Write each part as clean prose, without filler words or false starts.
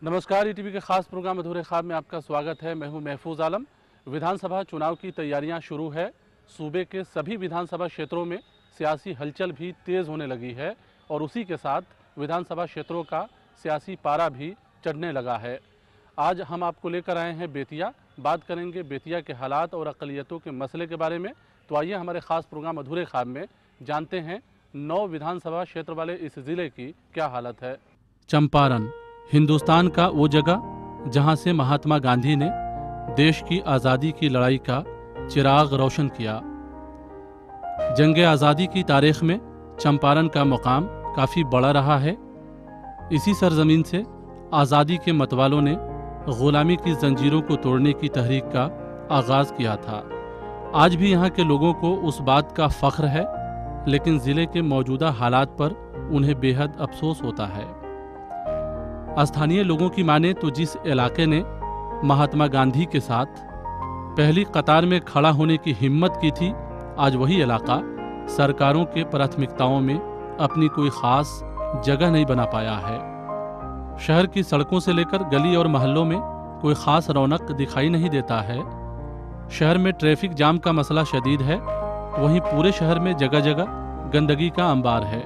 नमस्कार, ईटीवी के खास प्रोग्राम अधूरे ख्वाब में आपका स्वागत है। मैं हूं महफूज आलम। विधानसभा चुनाव की तैयारियां शुरू है। सूबे के सभी विधानसभा क्षेत्रों में सियासी हलचल भी तेज़ होने लगी है और उसी के साथ विधानसभा क्षेत्रों का सियासी पारा भी चढ़ने लगा है। आज हम आपको लेकर आए हैं बेतिया। बात करेंगे बेतिया के हालात और अक़लियतों के मसले के बारे में। तो आइए हमारे ख़ास प्रोग्राम अधूरे ख्वाब में जानते हैं 9 विधानसभा क्षेत्र वाले इस ज़िले की क्या हालत है। चंपारण हिंदुस्तान का वो जगह जहां से महात्मा गांधी ने देश की आज़ादी की लड़ाई का चिराग रोशन किया। जंग आज़ादी की तारीख में चंपारण का मुकाम काफ़ी बड़ा रहा है। इसी सरजमीन से आज़ादी के मतवालों ने ग़ुलामी की जंजीरों को तोड़ने की तहरीक का आगाज़ किया था। आज भी यहाँ के लोगों को उस बात का फ़ख्र है, लेकिन ज़िले के मौजूदा हालात पर उन्हें बेहद अफसोस होता है। स्थानीय लोगों की माने तो जिस इलाके ने महात्मा गांधी के साथ पहली कतार में खड़ा होने की हिम्मत की थी, आज वही इलाका सरकारों के प्राथमिकताओं में अपनी कोई ख़ास जगह नहीं बना पाया है। शहर की सड़कों से लेकर गली और मोहल्लों में कोई ख़ास रौनक दिखाई नहीं देता है। शहर में ट्रैफिक जाम का मसला शदीद है, वहीं पूरे शहर में जगह जगह गंदगी का अंबार है।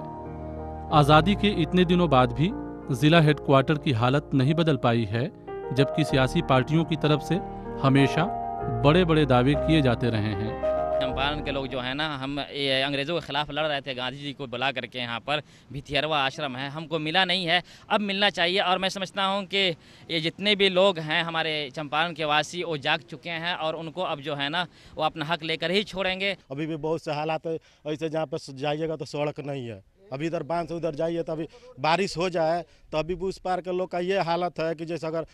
आज़ादी के इतने दिनों बाद भी ज़िला हेडक्वार्टर की हालत नहीं बदल पाई है, जबकि सियासी पार्टियों की तरफ से हमेशा बड़े बड़े दावे किए जाते रहे हैं। चंपारण के लोग जो है ना, हम अंग्रेज़ों के ख़िलाफ़ लड़ रहे थे। गांधी जी को बुला करके यहाँ पर भिथियरवा आश्रम है, हमको मिला नहीं है, अब मिलना चाहिए। और मैं समझता हूँ कि ये जितने भी लोग हैं हमारे चंपारण के वासी, वो जाग चुके हैं और उनको अब जो है ना वो अपना हक लेकर ही छोड़ेंगे। अभी भी बहुत से हालात ऐसे जहाँ पर जाइएगा तो सड़क नहीं है। अभी इधर बांध से उधर जाइए तो अभी बारिश हो जाए तो अभी भी उस पार के लोग का ये हालत है कि जैसे अगर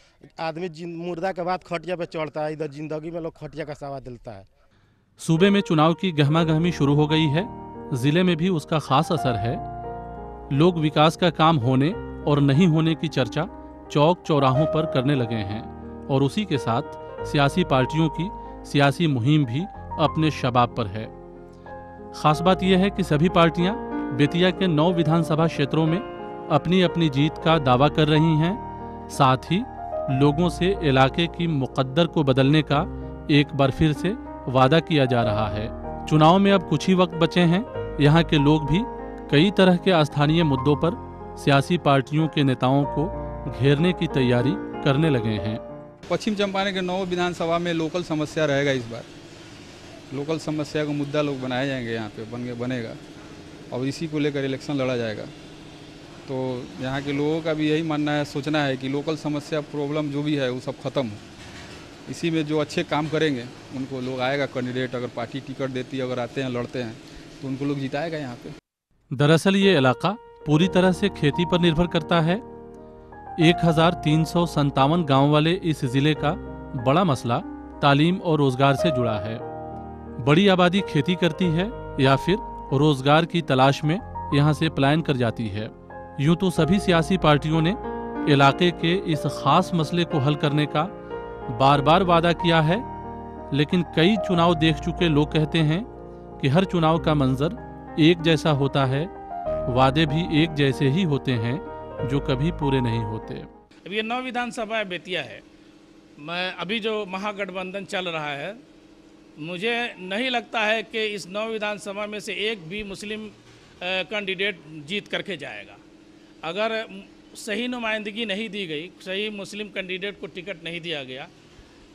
आदमी मुर्दा के बाद खटिया पे चढ़ता है, इधर जिंदगी में लोग खटिया का सवाल दिलता है। सूबे में चुनाव की गहमागहमी शुरू हो गई है। जिले में भी उसका खास असर है। लोग विकास का काम होने और नहीं होने की चर्चा चौक चौराहों पर करने लगे हैं और उसी के साथ सियासी पार्टियों की सियासी मुहिम भी अपने शबाब पर है। खास बात यह है कि सभी पार्टियां बेतिया के 9 विधानसभा क्षेत्रों में अपनी अपनी जीत का दावा कर रही हैं। साथ ही लोगों से इलाके की मुकद्दर को बदलने का एक बार फिर से वादा किया जा रहा है। चुनाव में अब कुछ ही वक्त बचे हैं। यहाँ के लोग भी कई तरह के स्थानीय मुद्दों पर सियासी पार्टियों के नेताओं को घेरने की तैयारी करने लगे हैं। पश्चिम चंपारण के 9 विधानसभा में लोकल समस्या रहेगा। इस बार लोकल समस्या का मुद्दा लोग बनाए जाएंगे, यहाँ पे बनेगा और इसी को लेकर इलेक्शन लड़ा जाएगा। तो यहाँ के लोगों का भी यही मानना है, सोचना है कि लोकल समस्या प्रॉब्लम जो भी है वो सब खत्म हो। इसी में जो अच्छे काम करेंगे उनको लोग आएगा कैंडिडेट, अगर पार्टी टिकट देती है, अगर आते हैं लड़ते हैं तो उनको लोग जिताएगा यहाँ पे। दरअसल ये इलाका पूरी तरह से खेती पर निर्भर करता है। 1357 गाँव वाले इस जिले का बड़ा मसला तालीम और रोजगार से जुड़ा है। बड़ी आबादी खेती करती है या फिर रोजगार की तलाश में यहाँ से पलायन कर जाती है। यूं तो सभी सियासी पार्टियों ने इलाके के इस खास मसले को हल करने का बार बार वादा किया है, लेकिन कई चुनाव देख चुके लोग कहते हैं कि हर चुनाव का मंजर एक जैसा होता है, वादे भी एक जैसे ही होते हैं जो कभी पूरे नहीं होते। अब ये 9 विधानसभा बेतिया है। मैं अभी जो महागठबंधन चल रहा है, मुझे नहीं लगता है कि इस 9 विधानसभा में से एक भी मुस्लिम कैंडिडेट जीत करके जाएगा। अगर सही नुमाइंदगी नहीं दी गई, सही मुस्लिम कैंडिडेट को टिकट नहीं दिया गया,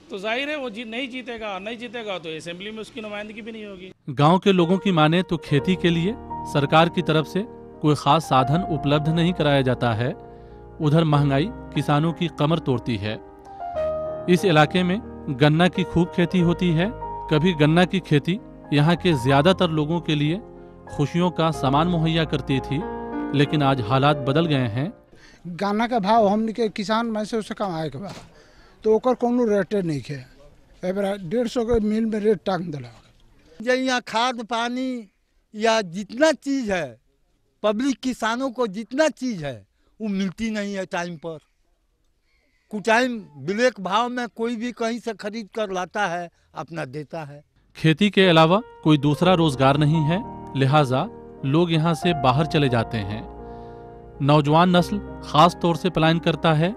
तो जाहिर है वो नहीं जीतेगा, और नहीं जीतेगा तो असेंबली में उसकी नुमाइंदगी भी नहीं होगी। गांव के लोगों की माने तो खेती के लिए सरकार की तरफ से कोई खास साधन उपलब्ध नहीं कराया जाता है। उधर महंगाई किसानों की कमर तोड़ती है। इस इलाके में गन्ना की खूब खेती होती है। कभी गन्ना की खेती यहाँ के ज्यादातर लोगों के लिए खुशियों का सामान मुहैया करती थी, लेकिन आज हालात बदल गए हैं। गन्ना का भाव हमने के किसान में से उससे कमाए के बा तो ओकर कोनो रेटे नहीं है। 150 के मिल में रेट टांग दिला। यहाँ खाद पानी या जितना चीज़ है, पब्लिक किसानों को जितना चीज़ है वो मिलती नहीं है टाइम पर। कुछ टाइम ब्लैक भाव में कोई भी कहीं से खरीद कर लाता है, अपना देता है। खेती के अलावा कोई दूसरा रोजगार नहीं है, लिहाजा लोग यहाँ से बाहर चले जाते हैं। नौजवान नस्ल खास तौर से पलायन करता है।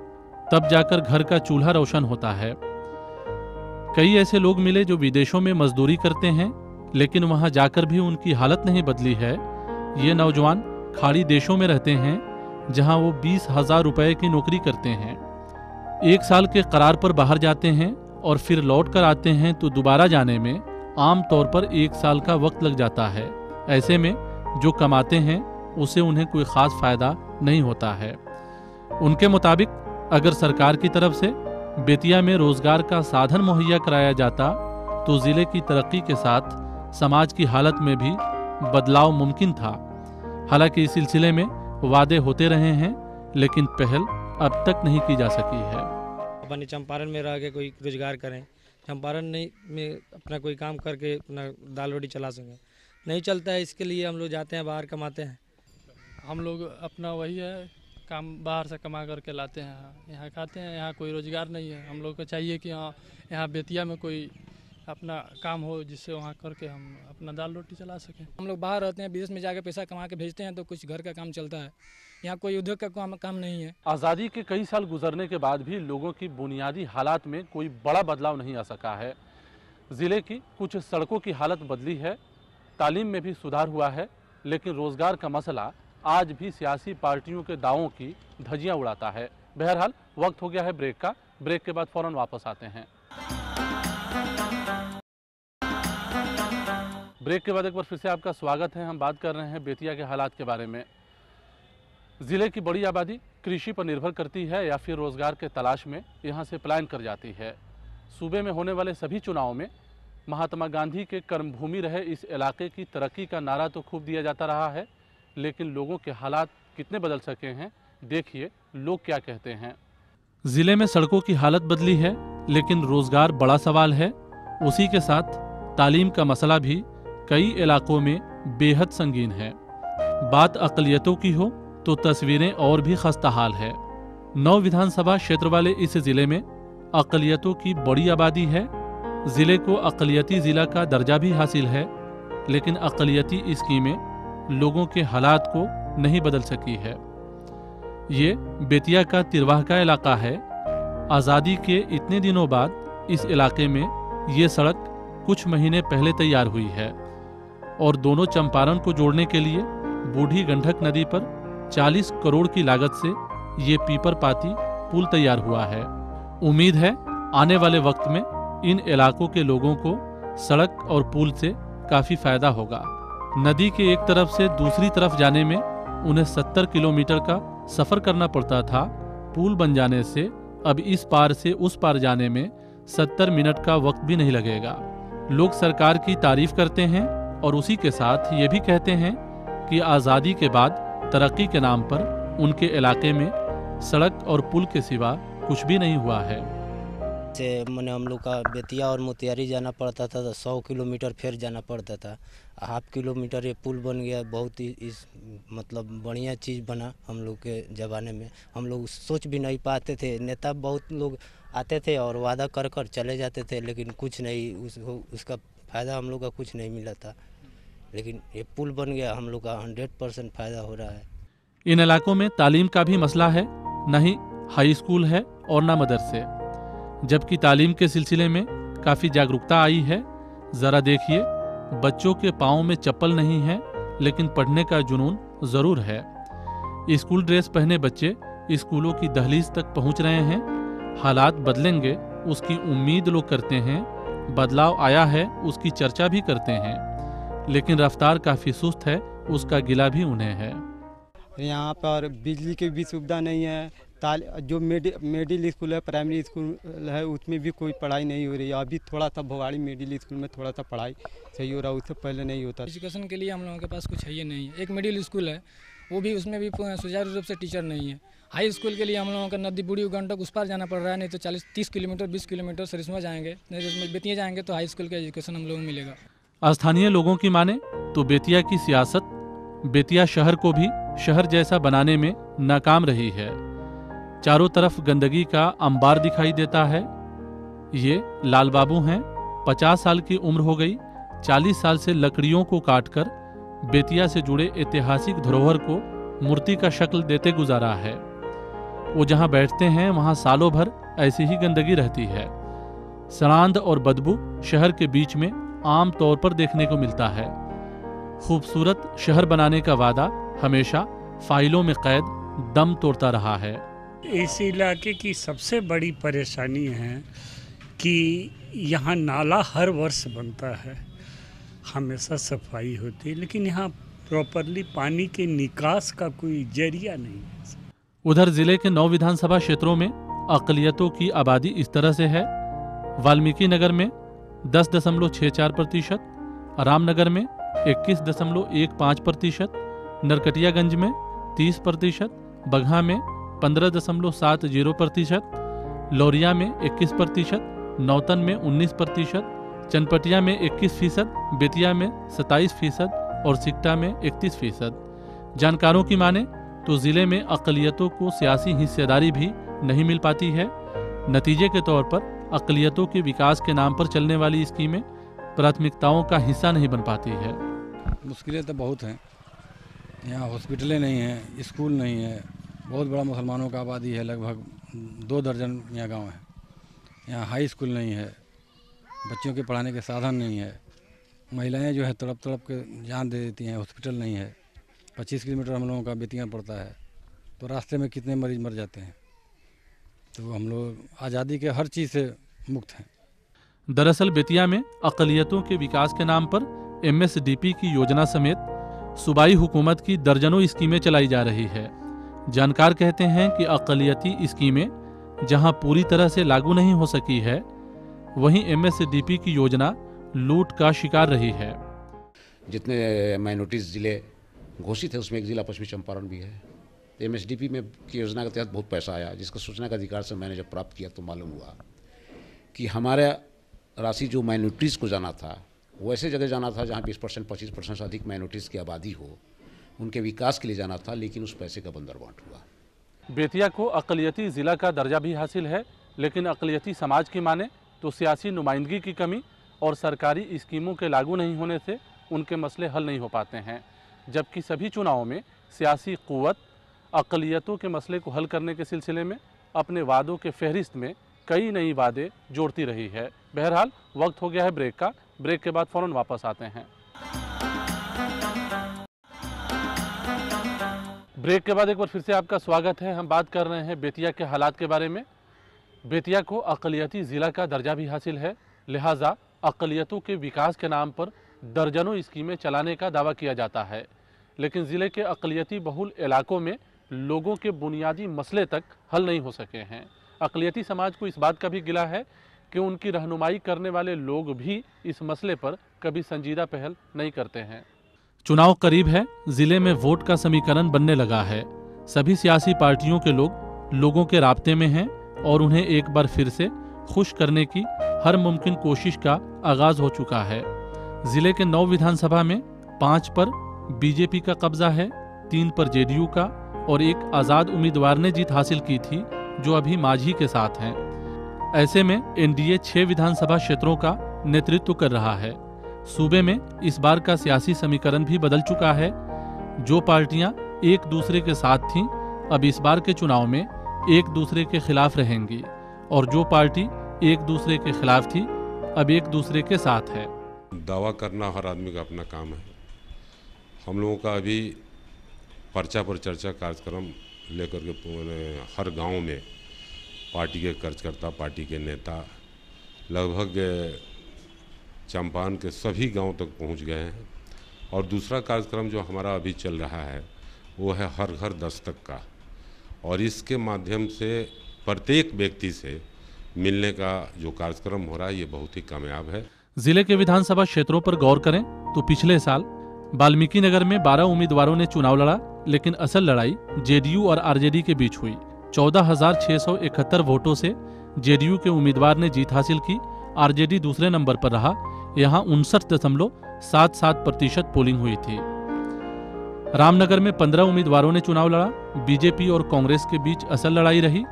तब जाकर घर का चूल्हा रोशन होता है। कई ऐसे लोग मिले जो विदेशों में मजदूरी करते हैं, लेकिन वहां जाकर भी उनकी हालत नहीं बदली है। ये नौजवान खाड़ी देशों में रहते हैं, जहां वो 20,000 रुपए की नौकरी करते हैं। 1 साल के करार पर बाहर जाते हैं और फिर लौट कर आते हैं तो दोबारा जाने में आम तौर पर 1 साल का वक्त लग जाता है। ऐसे में जो कमाते हैं उसे उन्हें कोई ख़ास फ़ायदा नहीं होता है। उनके मुताबिक अगर सरकार की तरफ से बेतिया में रोज़गार का साधन मुहैया कराया जाता तो ज़िले की तरक्की के साथ समाज की हालत में भी बदलाव मुमकिन था। हालांकि इस सिलसिले में वादे होते रहे हैं, लेकिन पहल अब तक नहीं की जा सकी है। अपने चंपारण में रह के कोई रोजगार करें, चंपारण नहीं में अपना कोई काम करके अपना दाल रोटी चला सकें। नहीं चलता है, इसके लिए हम लोग जाते हैं बाहर कमाते हैं। हम लोग अपना वही है काम बाहर से कमा करके लाते हैं, यहाँ खाते हैं। यहाँ कोई रोज़गार नहीं है। हम लोग को चाहिए कि यहाँ बेतिया में कोई अपना काम हो जिससे वहाँ करके हम अपना दाल रोटी चला सकें। हम लोग बाहर रहते हैं, विदेश में जाकर पैसा कमा के भेजते हैं तो कुछ घर का काम चलता है। यहाँ कोई उद्योग का काम नहीं है। आज़ादी के कई साल गुजरने के बाद भी लोगों की बुनियादी हालात में कोई बड़ा बदलाव नहीं आ सका है। ज़िले की कुछ सड़कों की हालत बदली है, तालीम में भी सुधार हुआ है, लेकिन रोज़गार का मसला आज भी सियासी पार्टियों के दावों की धज्जियां उड़ाता है। बहरहाल वक्त हो गया है ब्रेक का। ब्रेक के बाद फ़ौरन वापस आते हैं। ब्रेक के बाद एक बार फिर से आपका स्वागत है। हम बात कर रहे हैं बेतिया के हालात के बारे में। ज़िले की बड़ी आबादी कृषि पर निर्भर करती है या फिर रोज़गार के तलाश में यहाँ से पलायन कर जाती है। सूबे में होने वाले सभी चुनावों में महात्मा गांधी के कर्मभूमि रहे इस इलाके की तरक्की का नारा तो खूब दिया जाता रहा है, लेकिन लोगों के हालात कितने बदल सके हैं, देखिए लोग क्या कहते हैं। ज़िले में सड़कों की हालत बदली है, लेकिन रोज़गार बड़ा सवाल है। उसी के साथ तालीम का मसला भी कई इलाकों में बेहद संगीन है। बात अक़लियतों की हो तो तस्वीरें और भी खस्ताहाल है। 9 विधानसभा क्षेत्र वाले इस ज़िले में अक़लियतों की बड़ी आबादी है। ज़िले को अक़लियती ज़िला का दर्जा भी हासिल है, लेकिन अक़लियती स्कीमें लोगों के हालात को नहीं बदल सकी है। ये बेतिया का तिरवाह का इलाका है। आज़ादी के इतने दिनों बाद इस इलाके में ये सड़क कुछ महीने पहले तैयार हुई है और दोनों चंपारण को जोड़ने के लिए बूढ़ी गंडक नदी पर 40 करोड़ की लागत से ये पीपर पाती पुल तैयार हुआ है। उम्मीद है आने वाले वक्त में इन इलाकों के लोगों को सड़क और पुल से काफ़ी फायदा होगा। नदी के एक तरफ से दूसरी तरफ जाने में उन्हें 70 किलोमीटर का सफ़र करना पड़ता था। पुल बन जाने से अब इस पार से उस पार जाने में 70 मिनट का वक्त भी नहीं लगेगा। लोग सरकार की तारीफ करते हैं और उसी के साथ ये भी कहते हैं कि आज़ादी के बाद तरक्की के नाम पर उनके इलाके में सड़क और पुल के सिवा कुछ भी नहीं हुआ है। से मैंने हम लोग का बेतिया और मोतिहारी जाना पड़ता था तो 100 किलोमीटर फिर जाना पड़ता था। हाफ किलोमीटर ये पुल बन गया, बहुत ही इस मतलब बढ़िया चीज़ बना। हम लोग के ज़माने में हम लोग सोच भी नहीं पाते थे। नेता बहुत लोग आते थे और वादा कर कर चले जाते थे, लेकिन कुछ नहीं उसका फ़ायदा हम लोग का कुछ नहीं मिला था। लेकिन ये पुल बन गया, हम लोग का 100% फ़ायदा हो रहा है। इन इलाकों में तालीम का भी मसला है, न ही हाई स्कूल है और न मदरसे, जबकि तालीम के सिलसिले में काफ़ी जागरूकता आई है। ज़रा देखिए, बच्चों के पाँव में चप्पल नहीं है, लेकिन पढ़ने का जुनून ज़रूर है। स्कूल ड्रेस पहने बच्चे स्कूलों की दहलीज तक पहुंच रहे हैं। हालात बदलेंगे उसकी उम्मीद लोग करते हैं, बदलाव आया है उसकी चर्चा भी करते हैं, लेकिन रफ्तार काफ़ी सुस्त है, उसका गिला भी उन्हें है। यहाँ पर बिजली की भी सुविधा नहीं है। जो मिडिल स्कूल है, प्राइमरी स्कूल है, उसमें भी कोई पढ़ाई नहीं हो रही है। अभी थोड़ा सा भवाड़ी मिडिल स्कूल में थोड़ा सा पढ़ाई सही हो रहा है, उससे पहले नहीं होता। एजुकेशन के लिए हम लोगों के पास कुछ है ही नहीं है। एक मिडिल स्कूल है, वो भी उसमें भी सुचारू रूप से टीचर नहीं है। हाई स्कूल के लिए हम लोगों का नदी बूढ़ी गंडक उस पार जाना पड़ रहा है, नहीं तो 40-30 किलोमीटर 20 किलोमीटर सरिस्मा जाएंगे, नहीं बेतिया जाएंगे तो हाई स्कूल का एजुकेशन हम लोगों को मिलेगा। स्थानीय लोगों की माने तो बेतिया की सियासत बेतिया शहर को भी शहर जैसा बनाने में नाकाम रही है। चारों तरफ गंदगी का अंबार दिखाई देता है। ये लाल बाबू हैं, 50 साल की उम्र हो गई। 40 साल से लकड़ियों को काटकर बेतिया से जुड़े ऐतिहासिक धरोहर को मूर्ति का शक्ल देते गुजारा है। वो जहां बैठते हैं वहां सालों भर ऐसी ही गंदगी रहती है। सड़ांध और बदबू शहर के बीच में आम तौर पर देखने को मिलता है। खूबसूरत शहर बनाने का वादा हमेशा फाइलों में कैद दम तोड़ता रहा है। इस इलाके की सबसे बड़ी परेशानी है कि यहाँ नाला हर वर्ष बनता है, हमेशा सफाई होती है, लेकिन यहाँ प्रॉपरली पानी के निकास का कोई जरिया नहीं है। उधर जिले के 9 विधानसभा क्षेत्रों में अक़लियतों की आबादी इस तरह से है। वाल्मीकि नगर में 10.64%, रामनगर में 21.15%, नरकटियागंज में 30%, बगहा में 15.70%, लौरिया में 21%, नौतन में 19%, चनपटिया में 21%, बेतिया में 27% और सिकटा में 31%। जानकारों की माने तो जिले में अक़लियतों को सियासी हिस्सेदारी भी नहीं मिल पाती है। नतीजे के तौर पर अक़लियतों के विकास के नाम पर चलने वाली स्कीमें प्राथमिकताओं का हिस्सा नहीं बन पाती है। मुश्किलें तो बहुत हैं, यहाँ हॉस्पिटलें नहीं हैं, स्कूल नहीं है, बहुत बड़ा मुसलमानों का आबादी है, लगभग 2 दर्जन यहाँ गांव है। यहाँ हाई स्कूल नहीं है, बच्चों के पढ़ाने के साधन नहीं है, महिलाएं जो है तड़प तड़प के जान दे देती हैं, हॉस्पिटल नहीं है। 25 किलोमीटर हम लोगों का बेतिया पड़ता है, तो रास्ते में कितने मरीज मर जाते हैं। तो हम लोग आज़ादी के हर चीज़ से मुक्त हैं। दरअसल बेतिया में अक़लियतों के विकास के नाम पर MSDP की योजना समेत सूबाई हुकूमत की दर्जनों स्कीमें चलाई जा रही है। जानकार कहते हैं कि अक़लियती स्कीमें जहां पूरी तरह से लागू नहीं हो सकी है, वहीं MSDP की योजना लूट का शिकार रही है। जितने माइनॉरिटीज़ ज़िले घोषित है उसमें एक ज़िला पश्चिमी चंपारण भी है। MSDP में की योजना के तहत बहुत पैसा आया, जिसका सूचना का अधिकार से मैंने जब प्राप्त किया तो मालूम हुआ कि हमारा राशि जो माइनॉरिटीज़ को जाना था वो ऐसे जगह जाना था जहाँ 20% 25% से अधिक माइनॉरिटीज़ की आबादी हो, उनके विकास के लिए जाना था, लेकिन उस पैसे का बंदरबांट हुआ। बेतिया को अक़लियती ज़िला का दर्जा भी हासिल है, लेकिन अक़लियती समाज की माने तो सियासी नुमाइंदगी की कमी और सरकारी स्कीमों के लागू नहीं होने से उनके मसले हल नहीं हो पाते हैं। जबकि सभी चुनावों में सियासी क़ुव्वत अक़लियतों के मसले को हल करने के सिलसिले में अपने वादों के फहरिस्त में कई नई वादे जोड़ती रही है। बहरहाल वक्त हो गया है ब्रेक का। ब्रेक के बाद फ़ौरन वापस आते हैं। ब्रेक के बाद एक बार फिर से आपका स्वागत है। हम बात कर रहे हैं बेतिया के हालात के बारे में। बेतिया को अक़लियती ज़िला का दर्जा भी हासिल है, लिहाजा अक़लियतों के विकास के नाम पर दर्जनों स्कीमें चलाने का दावा किया जाता है, लेकिन ज़िले के अक़लियती बहुल इलाकों में लोगों के बुनियादी मसले तक हल नहीं हो सके हैं। अक़लियती समाज को इस बात का भी गिला है कि उनकी रहनुमाई करने वाले लोग भी इस मसले पर कभी संजीदा पहल नहीं करते हैं। चुनाव करीब है, ज़िले में वोट का समीकरण बनने लगा है। सभी सियासी पार्टियों के लोग लोगों के राब्ते में हैं और उन्हें एक बार फिर से खुश करने की हर मुमकिन कोशिश का आगाज हो चुका है। जिले के 9 विधानसभा में 5 पर बीजेपी का कब्जा है, 3 पर जेडीयू का और एक आज़ाद उम्मीदवार ने जीत हासिल की थी जो अभी माझी के साथ हैं। ऐसे में एनडीए 6 विधानसभा क्षेत्रों का नेतृत्व कर रहा है। सूबे में इस बार का सियासी समीकरण भी बदल चुका है। जो पार्टियां एक दूसरे के साथ थीं, अब इस बार के चुनाव में एक दूसरे के खिलाफ रहेंगी और जो पार्टी एक दूसरे के खिलाफ थी, अब एक दूसरे के साथ है। दावा करना हर आदमी का अपना काम है। हम लोगों का अभी पर्चा पर चर्चा कार्यक्रम लेकर के हर गांव में पार्टी के कार्यकर्ता, पार्टी के नेता लगभग चंपारण के सभी गांव तक पहुंच गए हैं। और दूसरा कार्यक्रम जो हमारा अभी चल रहा है वो है हर घर दस्तक का, और इसके माध्यम से प्रत्येक व्यक्ति से मिलने का जो कार्यक्रम हो रहा है ये बहुत ही कामयाब है। जिले के विधानसभा क्षेत्रों पर गौर करें तो पिछले साल वाल्मीकि नगर में 12 उम्मीदवारों ने चुनाव लड़ा, लेकिन असल लड़ाई जेडीयू और आरजेडी के बीच हुई। 14,671 वोटों से जेडीयू के उम्मीदवार ने जीत हासिल की, आरजेडी दूसरे नंबर पर रहा। यहाँ 59.77% पोलिंग हुई थी। रामनगर में 15 उम्मीदवारों ने चुनाव लड़ा, बीजेपी और कांग्रेस के बीच असल लड़ाई रही।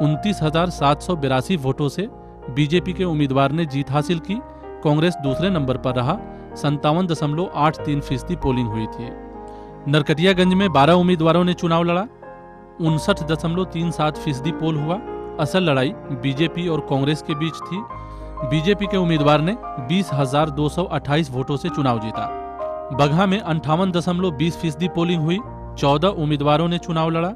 29,782 वोटों से बीजेपी के उम्मीदवार ने जीत हासिल की, कांग्रेस दूसरे नंबर पर रहा। 57.83% पोलिंग हुई थी। नरकटियागंज में 12 उम्मीदवारों ने चुनाव लड़ा, 59.37% पोल हुआ। असल लड़ाई बीजेपी और कांग्रेस के बीच थी। बीजेपी के उम्मीदवार ने 20,228 वोटों से चुनाव जीता। बगहा में 58.20% पोलिंग हुई। 14 उम्मीदवारों ने चुनाव लड़ा।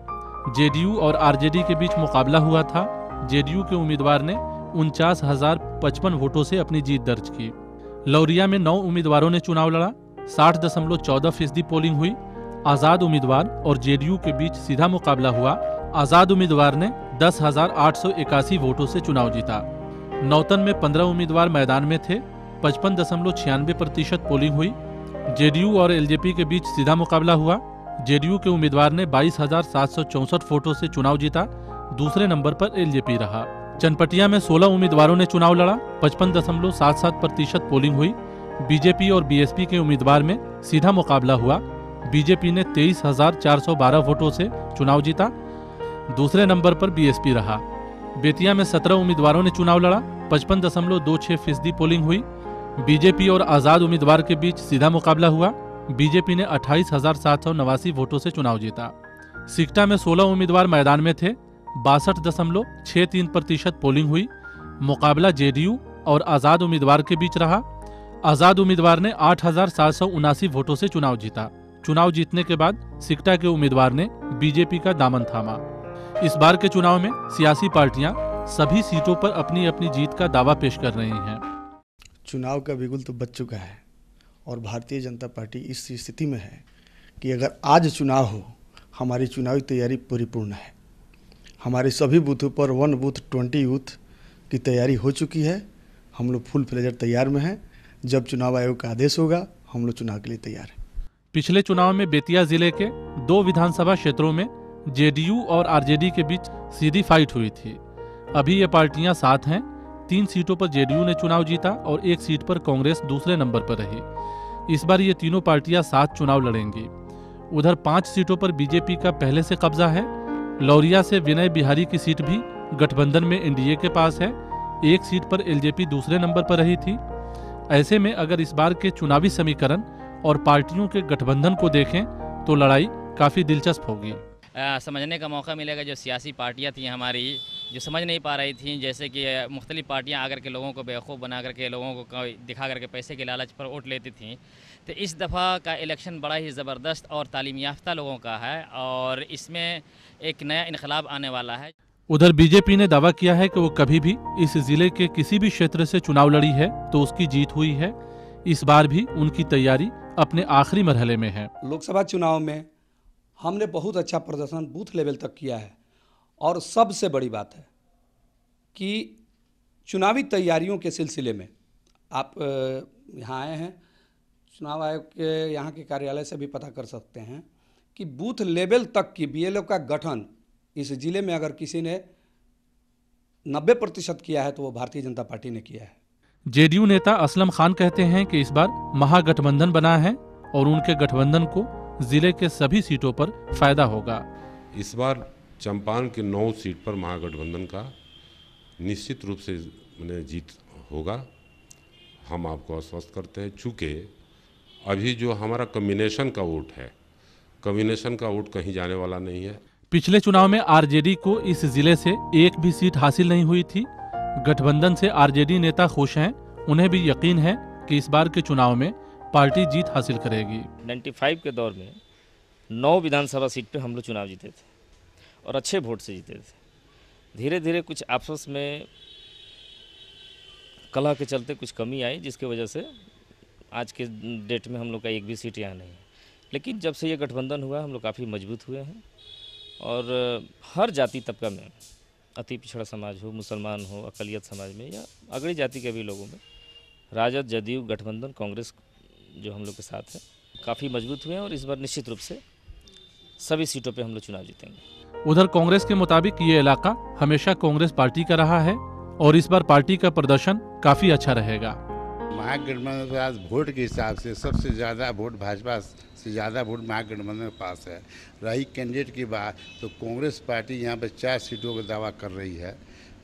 जेडीयू और आरजेडी के बीच मुकाबला हुआ था। जेडीयू के उम्मीदवार ने 49,055 वोटों से अपनी जीत दर्ज की। लौरिया में 9 उम्मीदवारों ने चुनाव लड़ा। 60.14% पोलिंग हुई। आज़ाद उम्मीदवार और जेडीयू के बीच सीधा मुकाबला हुआ। आज़ाद उम्मीदवार ने 10,881 वोटों से चुनाव जीता। नौतन में 15 उम्मीदवार मैदान में थे। 55.96% पोलिंग हुई। जेडीयू और एलजेपी के बीच सीधा मुकाबला हुआ। जेडीयू के उम्मीदवार ने 22,764 वोटों से चुनाव जीता। दूसरे नंबर पर एलजेपी रहा। चनपटिया में 16 उम्मीदवारों ने चुनाव लड़ा। 55.77% पोलिंग हुई। बीजेपी और बीएसपी के उम्मीदवार में सीधा मुकाबला हुआ। बीजेपी ने 23,412 वोटों से चुनाव जीता। दूसरे नंबर पर बीएसपी रहा। बेतिया में 17 उम्मीदवारों ने चुनाव लड़ा। 55.26% पोलिंग हुई। बीजेपी और आज़ाद उम्मीदवार के बीच सीधा मुकाबला हुआ। बीजेपी ने 28,789 वोटों से चुनाव जीता। सिकटा में 16 उम्मीदवार मैदान में थे। 62.63% पोलिंग हुई। मुकाबला जेडीयू और आज़ाद उम्मीदवार के बीच रहा। आज़ाद उम्मीदवार ने 8,779 वोटों से चुनाव जीता। चुनाव जीतने के बाद सिकटा के उम्मीदवार ने बीजेपी का दामन थामा। इस बार के चुनाव में सियासी पार्टियां सभी सीटों पर अपनी अपनी जीत का दावा पेश कर रही हैं। चुनाव का बिगुल तो बज चुका है और भारतीय जनता पार्टी इस स्थिति में है कि अगर आज चुनाव हो, हमारी चुनावी तैयारी परिपूर्ण है। हमारे सभी बूथों पर 1 बूथ 20 यूथ की तैयारी हो चुकी है। हम लोग फुल फ्लेजर तैयार में हैं। जब चुनाव आयोग का आदेश होगा, हम लोग चुनाव के लिए तैयार हैं। पिछले चुनाव में बेतिया जिले के 2 विधानसभा क्षेत्रों में जेडीयू और आरजेडी के बीच सीधी फाइट हुई थी। अभी ये पार्टियां साथ हैं। 3 सीटों पर जेडीयू ने चुनाव जीता और 1 सीट पर कांग्रेस दूसरे नंबर पर रही। इस बार ये तीनों पार्टियां साथ चुनाव लड़ेंगी। उधर 5 सीटों पर बीजेपी का पहले से कब्जा है। लौरिया से विनय बिहारी की सीट भी गठबंधन में एनडीए के पास है। 1 सीट पर एलजेपी दूसरे नंबर पर रही थी। ऐसे में अगर इस बार के चुनावी समीकरण और पार्टियों के गठबंधन को देखें तो लड़ाई काफ़ी दिलचस्प होगी। समझने का मौका मिलेगा जो सियासी पार्टियां थी हमारी, जो समझ नहीं पा रही थी, जैसे कि मुख्तलिफ पार्टियां आकर के लोगों को बेवकूफ़ बना करके लोगों को दिखा करके पैसे के लालच पर वोट लेती थीं। तो इस दफ़ा का इलेक्शन बड़ा ही ज़बरदस्त और तालीम याफ्ता लोगों का है और इसमें एक नया इनकलाब आने वाला है। उधर बीजेपी ने दावा किया है कि वो कभी भी इस जिले के किसी भी क्षेत्र से चुनाव लड़ी है तो उसकी जीत हुई है। इस बार भी उनकी तैयारी अपने आखिरी मरहले में है। लोकसभा चुनाव में हमने बहुत अच्छा प्रदर्शन बूथ लेवल तक किया है और सबसे बड़ी बात है कि चुनावी तैयारियों के सिलसिले में आप यहाँ आए हैं, चुनाव आयोग के यहाँ के कार्यालय से भी पता कर सकते हैं कि बूथ लेवल तक की बीएलओ का गठन इस ज़िले में अगर किसी ने 90% किया है तो वो भारतीय जनता पार्टी ने किया है। जेडीयू नेता असलम खान कहते हैं कि इस बार महागठबंधन बना है और उनके गठबंधन को जिले के सभी सीटों पर फायदा होगा। इस बार चंपारण के 9 सीट पर महागठबंधन का निश्चित रूप से जीत होगा। हम आपको आश्वस्त करते हैं। चूँकि अभी जो हमारा कम्बिनेशन का वोट है, कम्बिनेशन का वोट कहीं जाने वाला नहीं है। पिछले चुनाव में आरजेडी को इस जिले से एक भी सीट हासिल नहीं हुई थी। गठबंधन से आरजेडी नेता खुश हैं। उन्हें भी यकीन है कि इस बार के चुनाव में पार्टी जीत हासिल करेगी। 95 के दौर में 9 विधानसभा सीट पे हम लोग चुनाव जीते थे और अच्छे वोट से जीते थे। धीरे धीरे कुछ आपस में कलह के चलते कुछ कमी आई, जिसकी वजह से आज के डेट में हम लोग का एक भी सीट यहाँ नहीं है। लेकिन जब से ये गठबंधन हुआ हम लोग काफ़ी मजबूत हुए हैं और हर जाति तबका में, अति पिछड़ा समाज हो, मुसलमान हो, अकलियत समाज में या अगड़ी जाति के भी लोगों में, राजद, जदयू, गठबंधन, कांग्रेस जो हम लोग के साथ है, काफ़ी मजबूत हुए हैं और इस बार निश्चित रूप से सभी सीटों पे हम लोग चुनाव जीतेंगे। उधर कांग्रेस के मुताबिक ये इलाका हमेशा कांग्रेस पार्टी का रहा है और इस बार पार्टी का प्रदर्शन काफ़ी अच्छा रहेगा। महागठबंधन के पास वोट के हिसाब से सबसे ज़्यादा वोट भाजपा से ज़्यादा वोट महागठबंधन के पास है। रही कैंडिडेट की बात तो कांग्रेस पार्टी यहाँ पर 4 सीटों का दावा कर रही है।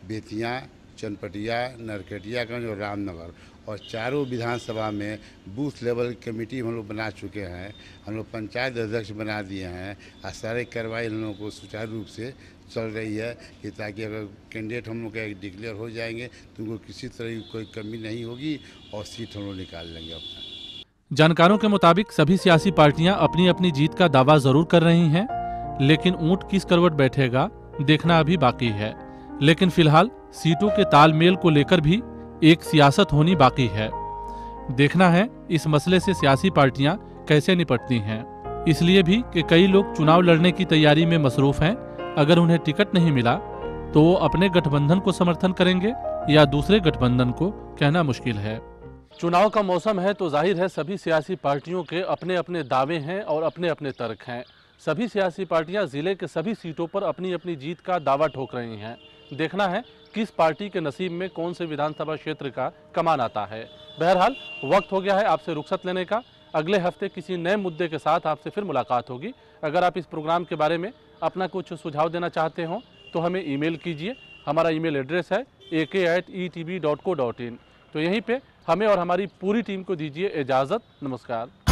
बेतिया, चनपटिया, नरकटियागंज और रामनगर, और चारों विधानसभा में बूथ लेवल कमेटी हम लोग बना चुके हैं। हम लोग पंचायत अध्यक्ष बना दिए हैं और सारे कार्रवाई हम लोगों को सुचारू रूप से चल रही है कि ताकि अगर कैंडिडेट हम लोग का डिक्लेयर हो जाएंगे तो उनको किसी तरह की कोई कमी नहीं होगी और सीट हम लोग निकाल लेंगे अपना। जानकारों के मुताबिक सभी सियासी पार्टियां अपनी अपनी जीत का दावा जरूर कर रही हैं, लेकिन ऊंट किस करवट बैठेगा देखना अभी बाकी है। लेकिन फिलहाल सीटों के तालमेल को लेकर भी एक सियासत होनी बाकी है। देखना है इस मसले से सियासी पार्टियां कैसे निपटती हैं। इसलिए भी कि कई लोग चुनाव लड़ने की तैयारी में मसरूफ हैं। अगर उन्हें टिकट नहीं मिला तो वो अपने गठबंधन को समर्थन करेंगे या दूसरे गठबंधन को, कहना मुश्किल है। चुनाव का मौसम है तो जाहिर है सभी सियासी पार्टियों के अपने अपने दावे हैं और अपने अपने तर्क हैं। सभी सियासी पार्टियां जिले के सभी सीटों पर अपनी अपनी जीत का दावा ठोक रही हैं। देखना है किस पार्टी के नसीब में कौन से विधानसभा क्षेत्र का कमान आता है। बहरहाल वक्त हो गया है आपसे रुखसत लेने का। अगले हफ्ते किसी नए मुद्दे के साथ आपसे फिर मुलाकात होगी। अगर आप इस प्रोग्राम के बारे में अपना कुछ सुझाव देना चाहते हो तो हमें ईमेल कीजिए। हमारा ईमेल एड्रेस है ak@etb.co.in। तो यहीं पे हमें और हमारी पूरी टीम को दीजिए इजाज़त। नमस्कार।